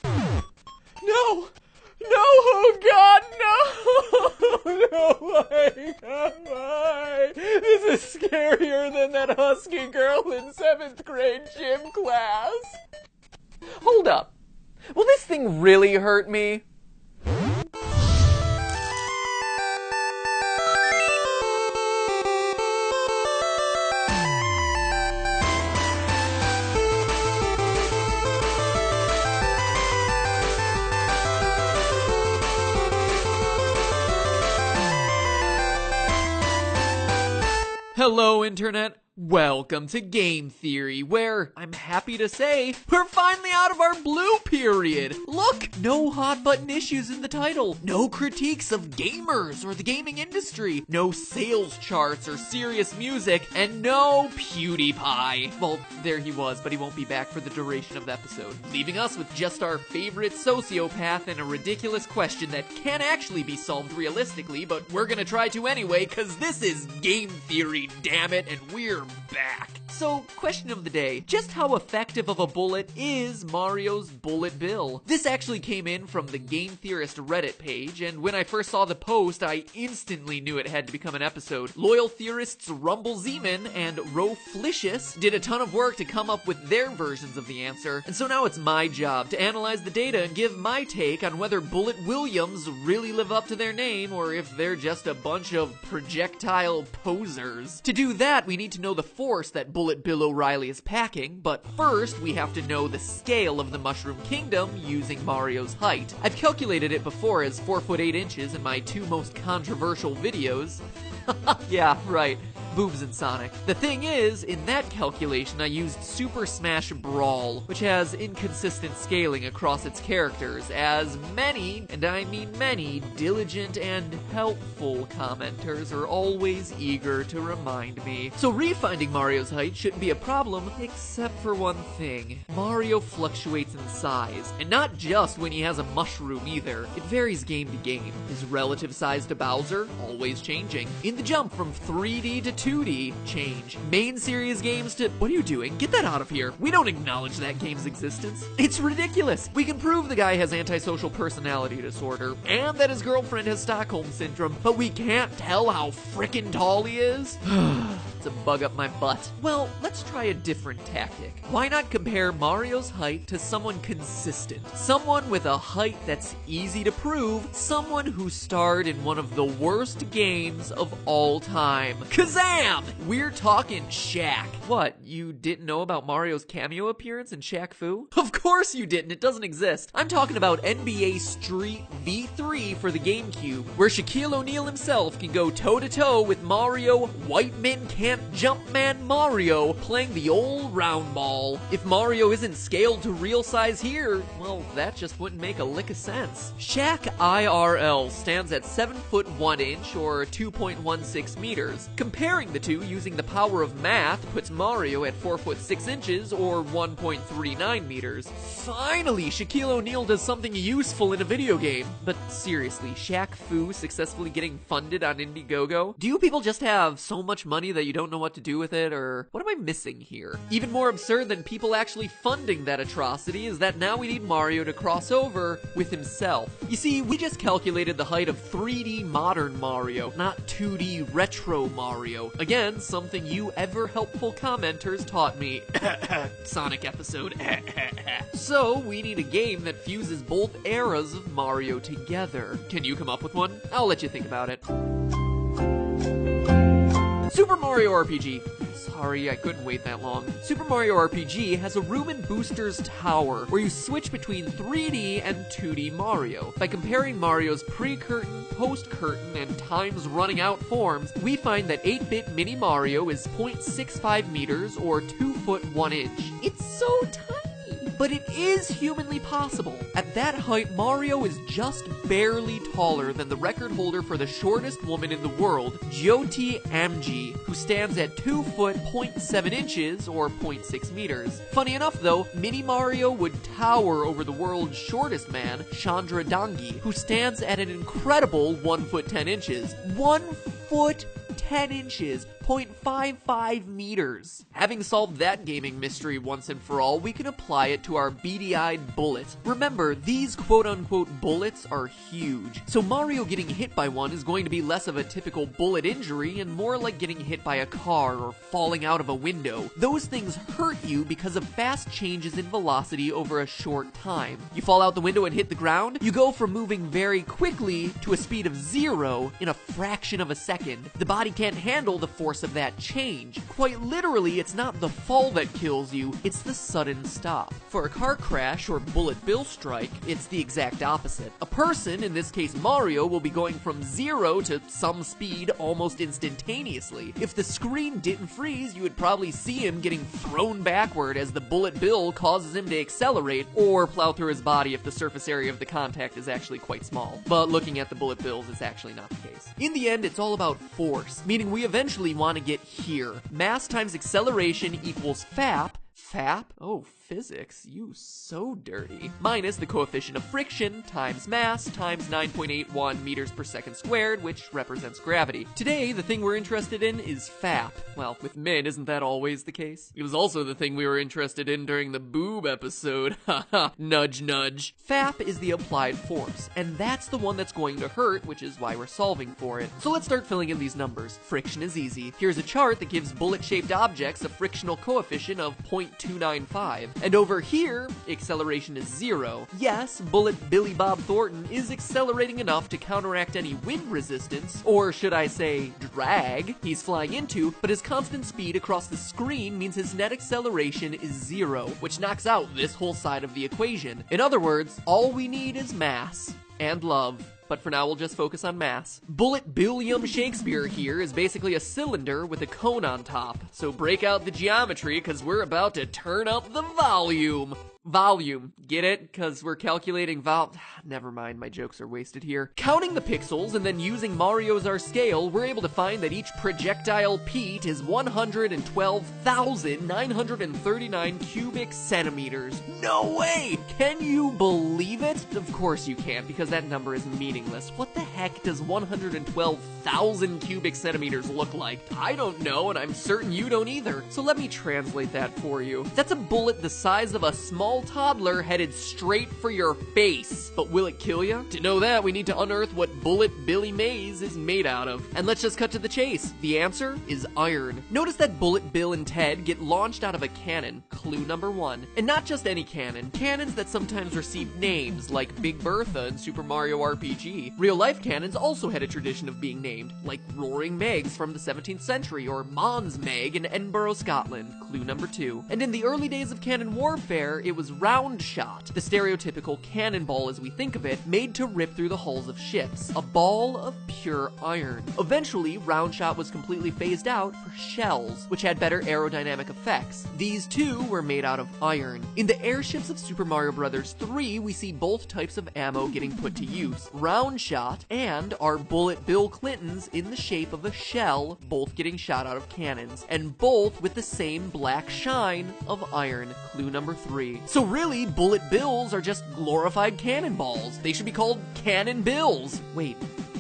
No! No! Oh God, no! No way! No way! This is scarier than that husky girl in 7th grade gym class. Hold up. Will this thing really hurt me? Hello, Internet. Welcome to Game Theory, where, I'm happy to say, we're finally out of our blue period. Look, no hot button issues in the title, no critiques of gamers or the gaming industry, no sales charts or serious music, and no PewDiePie. Well, there he was, but he won't be back for the duration of the episode, leaving us with just our favorite sociopath and a ridiculous question that can't actually be solved realistically, but we're gonna try to anyway, cause this is Game Theory, damn it, and we're back. So, question of the day, just how effective of a bullet is Mario's bullet bill? This actually came in from the Game Theorist Reddit page, and when I first saw the post, I instantly knew it had to become an episode. Loyal theorists Rumble Zeman and Roflicious did a ton of work to come up with their versions of the answer, and so now it's my job to analyze the data and give my take on whether Bullet Williams really live up to their name, or if they're just a bunch of projectile posers. To do that, we need to know the force that Bullet Bill O'Reilly is packing, but first we have to know the scale of the Mushroom Kingdom using Mario's height. I've calculated it before as 4 foot 8 inches in my 2 most controversial videos. Yeah, right. Boobs and Sonic. The thing is, in that calculation I used Super Smash Brawl, which has inconsistent scaling across its characters, as many, and I mean many, diligent and helpful commenters are always eager to remind me. So refinding Mario's height shouldn't be a problem, except for one thing. Mario fluctuates in size, and not just when he has a mushroom either. It varies game to game. His relative size to Bowser, always changing. In the jump from 3D to 2D, change. Main series games to... What are you doing? Get that out of here. We don't acknowledge that game's existence. It's ridiculous. We can prove the guy has antisocial personality disorder, and that his girlfriend has Stockholm Syndrome, but we can't tell how frickin' tall he is? It's a bug up my butt. Well, let's try a different tactic. Why not compare Mario's height to someone consistent? Someone with a height that's easy to prove, someone who starred in one of the worst games of all time. Kazam! We're talking Shaq. What, you didn't know about Mario's cameo appearance in Shaq Fu? Of course you didn't, it doesn't exist. I'm talking about NBA Street V3 for the GameCube, where Shaquille O'Neal himself can go toe-to-toe with Mario, White Men Can't Jump Man Mario, playing the old round ball. If Mario isn't scaled to real size here, well, that just wouldn't make a lick of sense. Shaq IRL stands at 7 foot 1 inch or 2.16 meters. Comparing the two using the power of math puts Mario at 4 foot 6 inches or 1.39 meters. Finally, Shaquille O'Neal does something useful in a video game. But seriously, Shaq Fu successfully getting funded on Indiegogo? Do you people just have so much money that you don't know what to do with it, or what am I missing here? Even more absurd than people actually funding that atrocity is that now we need Mario to cross over with himself. You see, we just calculated the height of 3D modern Mario, not 2D retro Mario. Again, something you ever helpful commenters taught me. Sonic episode. So, we need a game that fuses both eras of Mario together. Can you come up with one? I'll let you think about it. Super Mario RPG. Sorry, I couldn't wait that long. Super Mario RPG has a room in Booster's Tower, where you switch between 3D and 2D Mario. By comparing Mario's pre-curtain, post-curtain, and times running out forms, we find that 8-bit Mini Mario is 0.65 meters or 2 foot 1 inch. It's so tiny! But it is humanly possible. At that height, Mario is just barely taller than the record holder for the shortest woman in the world, Jyoti Amji, who stands at 2 foot 0.7 inches or 0.6 meters. Funny enough though, Mini Mario would tower over the world's shortest man, Chandra Dangi, who stands at an incredible 1 foot 10 inches. 1 foot 10 inches, 0.55 meters. Having solved that gaming mystery once and for all, we can apply it to our beady-eyed bullet. Remember, these quote-unquote bullets are huge, so Mario getting hit by one is going to be less of a typical bullet injury and more like getting hit by a car or falling out of a window. Those things hurt you because of fast changes in velocity over a short time. You fall out the window and hit the ground, you go from moving very quickly to a speed of 0 in a fraction of a second. The body can't handle the force of that change. Quite literally, it's not the fall that kills you, it's the sudden stop. For a car crash or bullet bill strike, it's the exact opposite. A person, in this case Mario, will be going from 0 to some speed almost instantaneously. If the screen didn't freeze, you would probably see him getting thrown backward as the bullet bill causes him to accelerate, or plow through his body if the surface area of the contact is actually quite small. But looking at the bullet bills, it's actually not the case. In the end, it's all about force, meaning we eventually want to get here. Mass times acceleration equals FAP. FAP? Oh, physics, you so dirty. Minus the coefficient of friction times mass times 9.81 meters per second squared, which represents gravity. Today, the thing we're interested in is FAP. Well, with Min, isn't that always the case? It was also the thing we were interested in during the boob episode. Haha, nudge nudge. FAP is the applied force, and that's the one that's going to hurt, which is why we're solving for it. So let's start filling in these numbers. Friction is easy. Here's a chart that gives bullet-shaped objects a frictional coefficient of 0.295. And over here, acceleration is 0. Yes, bullet Billy Bob Thornton is accelerating enough to counteract any wind resistance, or should I say, drag, he's flying into, but his constant speed across the screen means his net acceleration is 0, which knocks out this whole side of the equation. In other words, all we need is mass and love. But for now, we'll just focus on mass. Bullet Billiam Shakespeare here is basically a cylinder with a cone on top. So break out the geometry, because we're about to turn up the volume. Volume. Get it? Because we're calculating Never mind, my jokes are wasted here. Counting the pixels and then using Mario as our scale, we're able to find that each projectile Pete is 112,939 cubic centimeters. No way! Can you believe it? Of course you can't, because that number is meaningless. What the heck does 112,000 cubic centimeters look like? I don't know, and I'm certain you don't either. So let me translate that for you. That's a bullet the size of a small toddler headed straight for your face. But will it kill you? To know that, we need to unearth what Bullet Billy Mays is made out of. And let's just cut to the chase. The answer is iron. Notice that Bullet Bill and Ted get launched out of a cannon. Clue number 1. And not just any cannon. Cannons that sometimes receive names, like Big Bertha in Super Mario RPG. Real-life cannons also had a tradition of being named, like Roaring Megs from the 17th century, or Mons Meg in Edinburgh, Scotland. Clue number 2. And in the early days of cannon warfare, it was round shot, the stereotypical cannonball as we think of it, made to rip through the hulls of ships. A ball of pure iron. Eventually, round shot was completely phased out for shells, which had better aerodynamic effects. These too were made out of iron. In the airships of Super Mario Bros. 3, we see both types of ammo getting put to use. Round shot and our Bullet Bill Clintons in the shape of a shell, both getting shot out of cannons, and both with the same black shine of iron. Clue number 3. So really, Bullet Bills are just glorified cannonballs. They should be called Cannon Bills. Wait,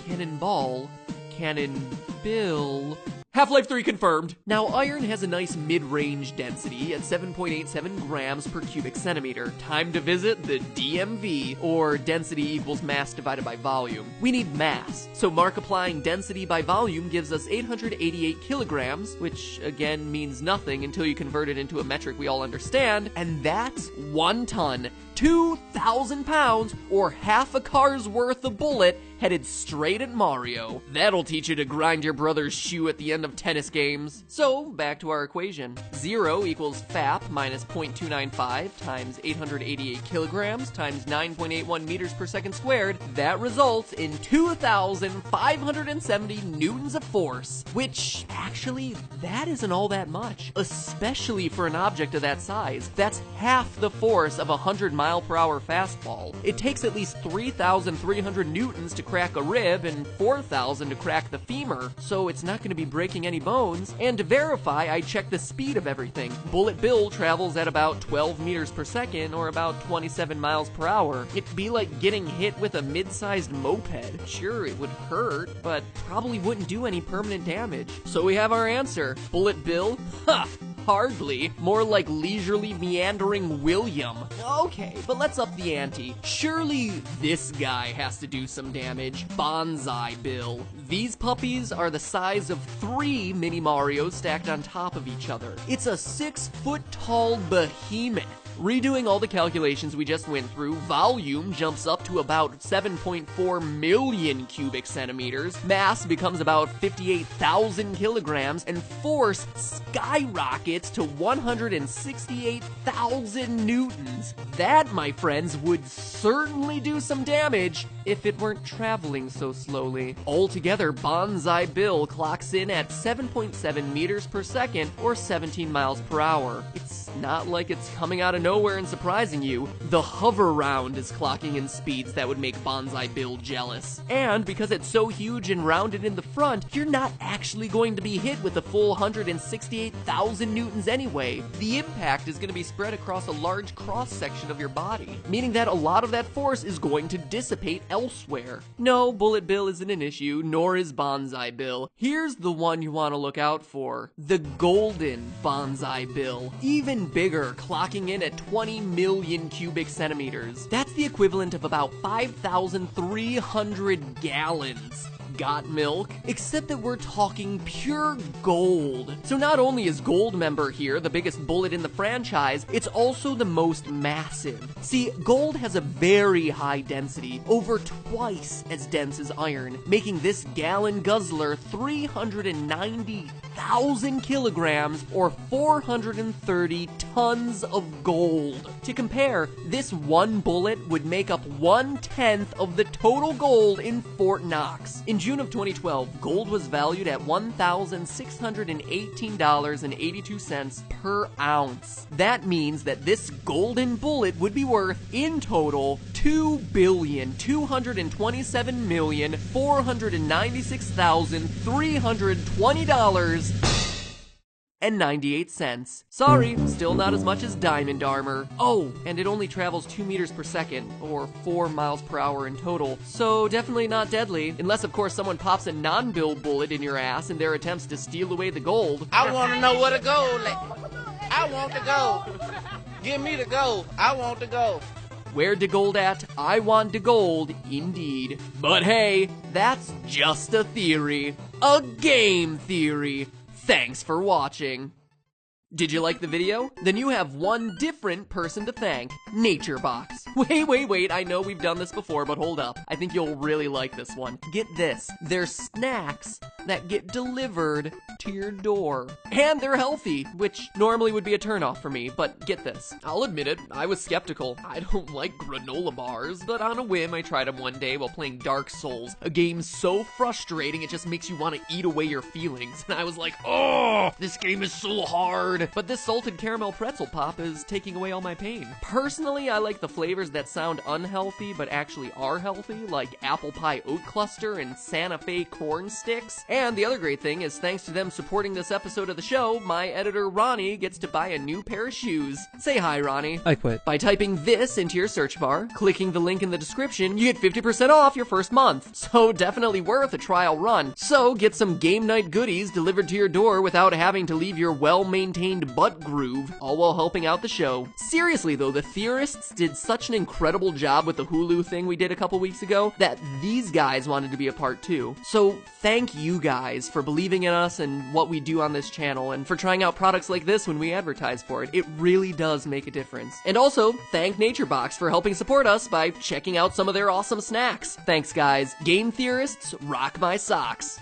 Cannonball, Cannon Bill. Half-Life 3 confirmed. Now, iron has a nice mid-range density at 7.87 grams per cubic centimeter. Time to visit the DMV, or density equals mass divided by volume. We need mass, so markiplying density by volume gives us 888 kilograms, which again means nothing until you convert it into a metric we all understand, and that's 1 ton. 2,000 pounds, or half a car's worth of bullet headed straight at Mario. That'll teach you to grind your brother's shoe at the end of tennis games. So, back to our equation. 0 equals FAP minus 0.295 times 888 kilograms times 9.81 meters per second squared. That results in 2,570 newtons of force, which, actually, that isn't all that much, especially for an object of that size. That's half the force of a 100-mile-per-hour fastball. It takes at least 3,300 newtons to crack a rib and 4,000 to crack the femur, so it's not going to be breaking any bones. And to verify, I checked the speed of everything. Bullet Bill travels at about 12 meters per second, or about 27 miles per hour. It'd be like getting hit with a mid-sized moped. Sure, it would hurt, but probably wouldn't do any permanent damage. So we have our answer. Bullet Bill? Ha! Hardly. More like leisurely meandering William. Okay, but let's up the ante. Surely this guy has to do some damage. Bonsai Bill. These puppies are the size of 3 mini Marios stacked on top of each other. It's a 6-foot-tall behemoth. Redoing all the calculations we just went through, volume jumps up to about 7.4 million cubic centimeters, mass becomes about 58,000 kilograms, and force skyrockets to 168,000 newtons. That, my friends, would certainly do some damage if it weren't traveling so slowly. Altogether, Bonsai Bill clocks in at 7.7 meters per second, or 17 miles per hour. It's not like it's coming out of nowhere and surprising you. The hover round is clocking in speeds that would make Bonsai Bill jealous. And because it's so huge and rounded in the front, you're not actually going to be hit with a full 168,000 newtons anyway. The impact is going to be spread across a large cross-section of your body, meaning that a lot of that force is going to dissipate elsewhere. No, Bullet Bill isn't an issue, nor is Bonsai Bill. Here's the one you want to look out for. The Golden Bonsai Bill. Even bigger, clocking in at 20 million cubic centimeters. That's the equivalent of about 5,300 gallons. Got milk? Except that we're talking pure gold. So not only is Goldmember here the biggest bullet in the franchise, it's also the most massive. See, gold has a very high density, over twice as dense as iron, making this gallon guzzler 390,000 kilograms or 430 tons of gold. To compare, this one bullet would make up 1/10 of the total gold in Fort Knox. In June of 2012, gold was valued at $1,618.82 per ounce. That means that this golden bullet would be worth, in total, $2,227,496,320.98. Sorry, still not as much as diamond armor. Oh, and it only travels 2 meters per second, or 4 miles per hour in total, so definitely not deadly, unless of course someone pops a non-bill bullet in your ass in their attempts to steal away the gold. I want to know where the gold at. I want the gold. Give me the gold. I want the gold. Where de gold at? I want de gold, indeed. But hey, that's just a theory. A game theory. Thanks for watching. Did you like the video? Then you have one different person to thank, NatureBox. Wait, I know we've done this before, but hold up. I think you'll really like this one. Get this, they're snacks that get delivered to your door. And they're healthy, which normally would be a turnoff for me, but get this. I'll admit it, I was skeptical. I don't like granola bars, but on a whim, I tried them one day while playing Dark Souls, a game so frustrating it just makes you want to eat away your feelings. And I was like, oh, this game is so hard. But this salted caramel pretzel pop is taking away all my pain. Personally, I like the flavors that sound unhealthy but actually are healthy, like apple pie oat cluster and Santa Fe corn sticks. And the other great thing is, thanks to them supporting this episode of the show, my editor Ronnie gets to buy a new pair of shoes. Say hi, Ronnie. I quit. By typing this into your search bar, clicking the link in the description, you get 50% off your first month. So definitely worth a trial run. So get some game night goodies delivered to your door without having to leave your well-maintained butt groove, all while helping out the show. Seriously though, the theorists did such an incredible job with the Hulu thing we did a couple weeks ago that these guys wanted to be a part too. So thank you guys for believing in us and what we do on this channel, and for trying out products like this when we advertise for it. It really does make a difference. And also, thank NatureBox for helping support us by checking out some of their awesome snacks. Thanks guys. Game theorists, rock my socks.